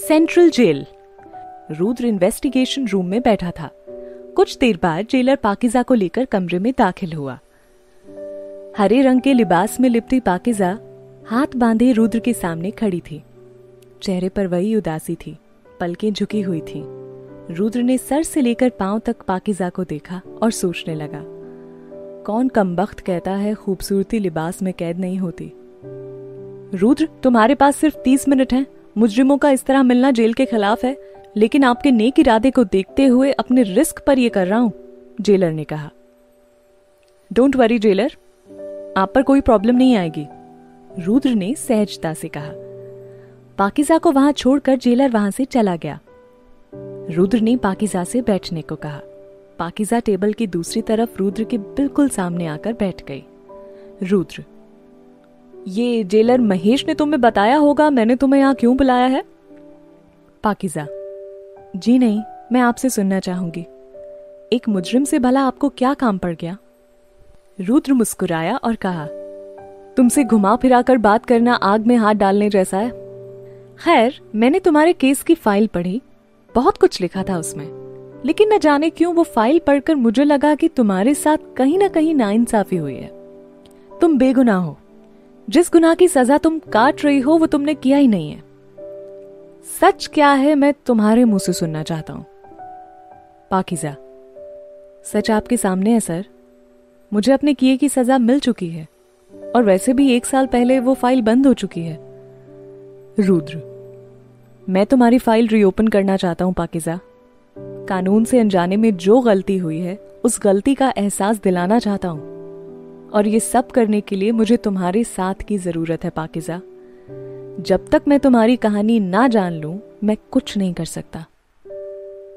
Central jail. Rudra investigation room में बैठा था। कुछ देर बाद जेलर पाकिजा को लेकर कमरे में दाखिल हुआ। हरे रंग के लिबास में लिपटी पाकिजा हाथ बांधे रुद्र के सामने खड़ी थी। चेहरे पर वही उदासी थी, पलकें झुकी हुई थीं। रुद्र ने सर से लेकर पांव तक पाकिजा को देखा और सोचने लगा, कौन कमबख्त कहता है खूबसूरती लिबास में कैद नहीं होती। रुद्र, तुम्हारे पास सिर्फ 30 मिनट हैं। मुजरिमों का इस तरह मिलना जेल के खिलाफ है, लेकिन आपके नेक इरादे को देखते हुए अपने रिस्क पर यह कर रहा हूं, जेलर ने कहा। डोंट वरी जेलर, आप पर कोई प्रॉब्लम नहीं आएगी, रुद्र ने सहजता से कहा। पाकिजा को वहां छोड़कर जेलर वहां से चला गया। रुद्र ने पाकिजा से बैठने को कहा। पाकिजा टेबल की दूसरी तरफ रुद्र के बिल्कुल सामने आकर बैठ गई। रुद्र, ये जेलर महेश ने तुम्हें बताया होगा मैंने तुम्हें यहां क्यों बुलाया है? पाकिजा, जी नहीं, मैं आपसे सुनना चाहूंगी। एक मुजरिम से भला आपको क्या काम पड़ गया? रुद्र मुस्कुराया और कहा, तुमसे घुमा फिराकर बात करना आग में हाथ डालने जैसा है। खैर, मैंने तुम्हारे केस की फाइल पढ़ी, बहुत कुछ लिखा था उसमें, लेकिन न जाने क्यों वो फाइल पढ़कर मुझे लगा कि तुम्हारे साथ कहीं ना कहीं नाइंसाफी हुई है। तुम बेगुनाह हो। जिस गुनाह की सजा तुम काट रही हो वो तुमने किया ही नहीं है। सच क्या है मैं तुम्हारे मुंह से सुनना चाहता हूं। पाकिजा, सच आपके सामने है सर। मुझे अपने किए की सजा मिल चुकी है और वैसे भी 1 साल पहले वो फाइल बंद हो चुकी है। रुद्र, मैं तुम्हारी फाइल रीओपन करना चाहता हूं पाकिजा। कानून से अनजाने में जो गलती हुई है उस गलती का एहसास दिलाना चाहता हूं, और ये सब करने के लिए मुझे तुम्हारे साथ की जरूरत है पाकिजा। जब तक मैं तुम्हारी कहानी ना जान लूं मैं कुछ नहीं कर सकता।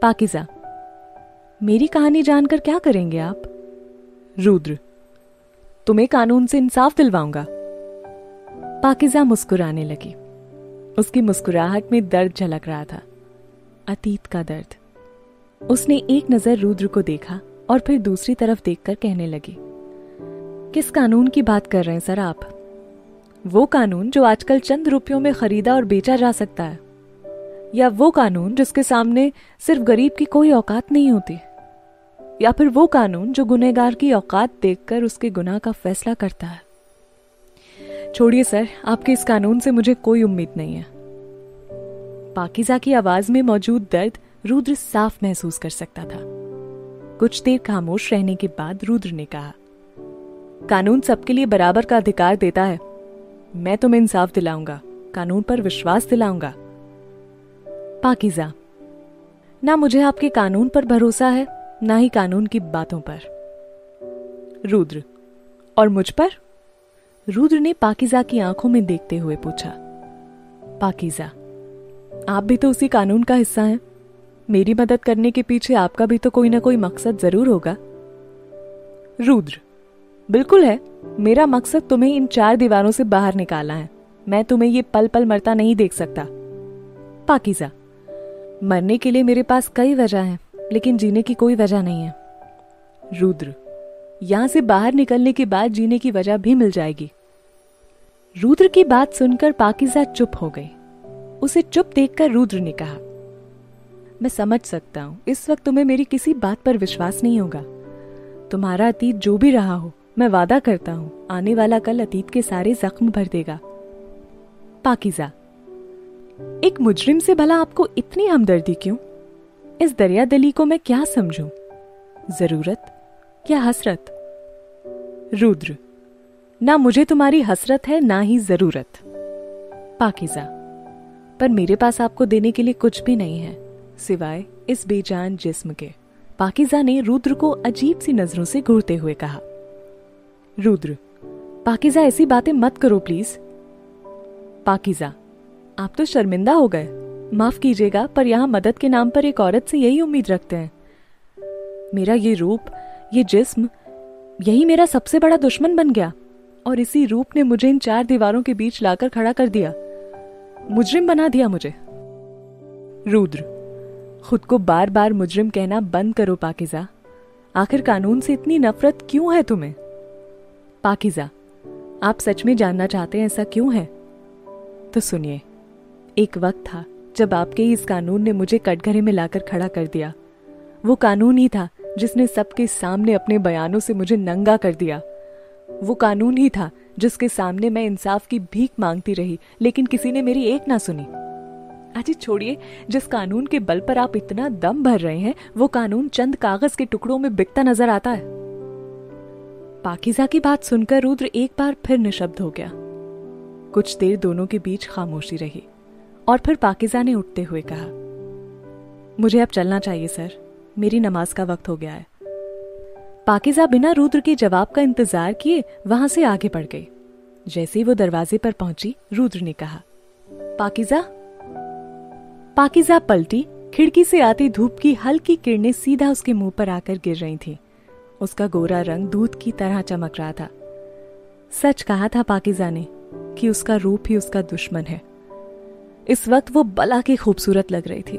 पाकिजा, मेरी कहानी जानकर क्या करेंगे आप? रुद्र, तुम्हें कानून से इंसाफ दिलवाऊंगा। पाकिजा मुस्कुराने लगी। उसकी मुस्कुराहट में दर्द झलक रहा था, अतीत का दर्द। उसने एक नजर रुद्र को देखा और फिर दूसरी तरफ देखकर कहने लगी, किस कानून की बात कर रहे हैं सर आप? वो कानून जो आजकल चंद रुपयों में खरीदा और बेचा जा सकता है, या वो कानून जिसके सामने सिर्फ गरीब की कोई औकात नहीं होती, या फिर वो कानून जो गुनहगार की औकात देखकर उसके गुनाह का फैसला करता है? छोड़िए सर, आपके इस कानून से मुझे कोई उम्मीद नहीं है। पाकिजा की आवाज में मौजूद दर्द रुद्र साफ महसूस कर सकता था। कुछ देर खामोश रहने के बाद रुद्र ने कहा, कानून सबके लिए बराबर का अधिकार देता है। मैं तुम्हें इंसाफ दिलाऊंगा, कानून पर विश्वास दिलाऊंगा। पाकिजा, ना मुझे आपके कानून पर भरोसा है, ना ही कानून की बातों पर। रुद्र, और मुझ पर? रुद्र ने पाकिजा की आंखों में देखते हुए पूछा। पाकिजा, आप भी तो उसी कानून का हिस्सा हैं। मेरी मदद करने के पीछे आपका भी तो कोई ना कोई मकसद जरूर होगा। रुद्र, बिल्कुल है। मेरा मकसद तुम्हें इन 4 दीवारों से बाहर निकालना है। मैं तुम्हें ये पल पल मरता नहीं देख सकता। पाकिजा, मरने के लिए मेरे पास कई वजह हैं, लेकिन जीने की कोई वजह नहीं है। रुद्र, यहां से बाहर निकलने के बाद जीने की वजह भी मिल जाएगी। रुद्र की बात सुनकर पाकिजा चुप हो गई। उसे चुप देखकर रुद्र ने कहा, मैं समझ सकता हूं इस वक्त तुम्हें मेरी किसी बात पर विश्वास नहीं होगा। तुम्हारा अतीत जो भी रहा हो, मैं वादा करता हूं आने वाला कल अतीत के सारे जख्म भर देगा। पाकिजा, एक मुजरिम से भला आपको इतनी हमदर्दी क्यों? इस दरिया दिली को मैं क्या समझूं? जरूरत या हसरत? रुद्र, ना मुझे तुम्हारी हसरत है ना ही जरूरत। पाकिजा, पर मेरे पास आपको देने के लिए कुछ भी नहीं है सिवाय इस बेजान जिस्म के। पाकिजा ने रुद्र को अजीब सी नजरों से घूरते हुए कहा। रुद्र, पाकिजा ऐसी बातें मत करो प्लीज। पाकिजा, आप तो शर्मिंदा हो गए। माफ कीजिएगा, पर यहां मदद के नाम पर एक औरत से यही उम्मीद रखते हैं। मेरा ये रूप, ये जिस्म, यही मेरा सबसे बड़ा दुश्मन बन गया, और इसी रूप ने मुझे इन 4 दीवारों के बीच लाकर खड़ा कर दिया, मुजरिम बना दिया मुझे। रुद्र, खुद को बार बार मुजरिम कहना बंद करो पाकिजा। आखिर कानून से इतनी नफरत क्यों है तुम्हें? पाकिजा, आप सच में जानना चाहते हैं ऐसा क्यों है? तो सुनिए, एक वक्त था जब आपके इस कानून ने मुझे कटघरे में लाकर खड़ा कर दिया। वो कानून ही था जिसने सबके सामने अपने बयानों से मुझे नंगा कर दिया। वो कानून ही था जिसके सामने मैं इंसाफ की भीख मांगती रही, लेकिन किसी ने मेरी एक ना सुनी। अजी छोड़िए, जिस कानून के बल पर आप इतना दम भर रहे हैं, वो कानून चंद कागज के टुकड़ों में बिकता नजर आता है। पाकीज़ा की बात सुनकर रुद्र एक बार फिर निशब्द हो गया। कुछ देर दोनों के बीच खामोशी रही और फिर पाकीज़ा ने उठते हुए कहा, मुझे अब चलना चाहिए सर, मेरी नमाज का वक्त हो गया है। पाकीज़ा बिना रुद्र के जवाब का इंतजार किए वहां से आगे बढ़ गई। जैसे ही वो दरवाजे पर पहुंची, रुद्र ने कहा, पाकीज़ा। पाकीज़ा पलटी। खिड़की से आती धूप की हल्की किरणें सीधा उसके मुंह पर आकर गिर रही थीं। उसका गोरा रंग दूध की तरह चमक रहा था। सच कहा था पाकीज़ा ने कि उसका रूप ही उसका दुश्मन है। इस वक्त वो बला की खूबसूरत लग रही थी।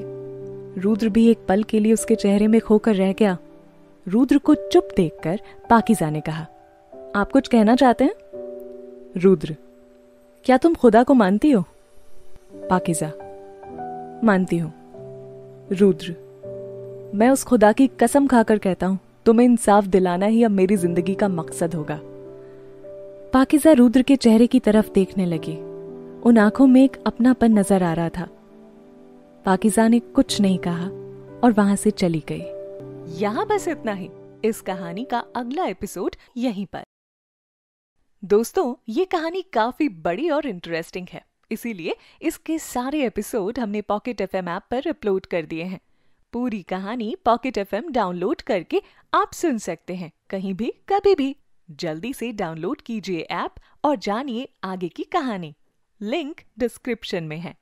रुद्र भी एक पल के लिए उसके चेहरे में खोकर रह गया। रुद्र को चुप देखकर पाकीज़ा ने कहा, आप कुछ कहना चाहते हैं? रुद्र, क्या तुम खुदा को मानती हो? पाकीज़ा, मानती हूं। रुद्र, मैं उस खुदा की कसम खाकर कहता हूं, तुम्हें इंसाफ दिलाना ही अब मेरी जिंदगी का मकसद होगा। पाकीज़ा रुद्र के चेहरे की तरफ देखने लगी। उन आंखों में एक अपनापन नजर आ रहा था। पाकीज़ा ने कुछ नहीं कहा और वहां से चली गई। यहां बस इतना ही। इस कहानी का अगला एपिसोड यहीं पर। दोस्तों, ये कहानी काफी बड़ी और इंटरेस्टिंग है, इसीलिए इसके सारे एपिसोड हमने पॉकेट एफएम ऐप पर अपलोड कर दिए हैं। पूरी कहानी पॉकेट एफएम डाउनलोड करके आप सुन सकते हैं, कहीं भी कभी भी। जल्दी से डाउनलोड कीजिए ऐप और जानिए आगे की कहानी। लिंक डिस्क्रिप्शन में है।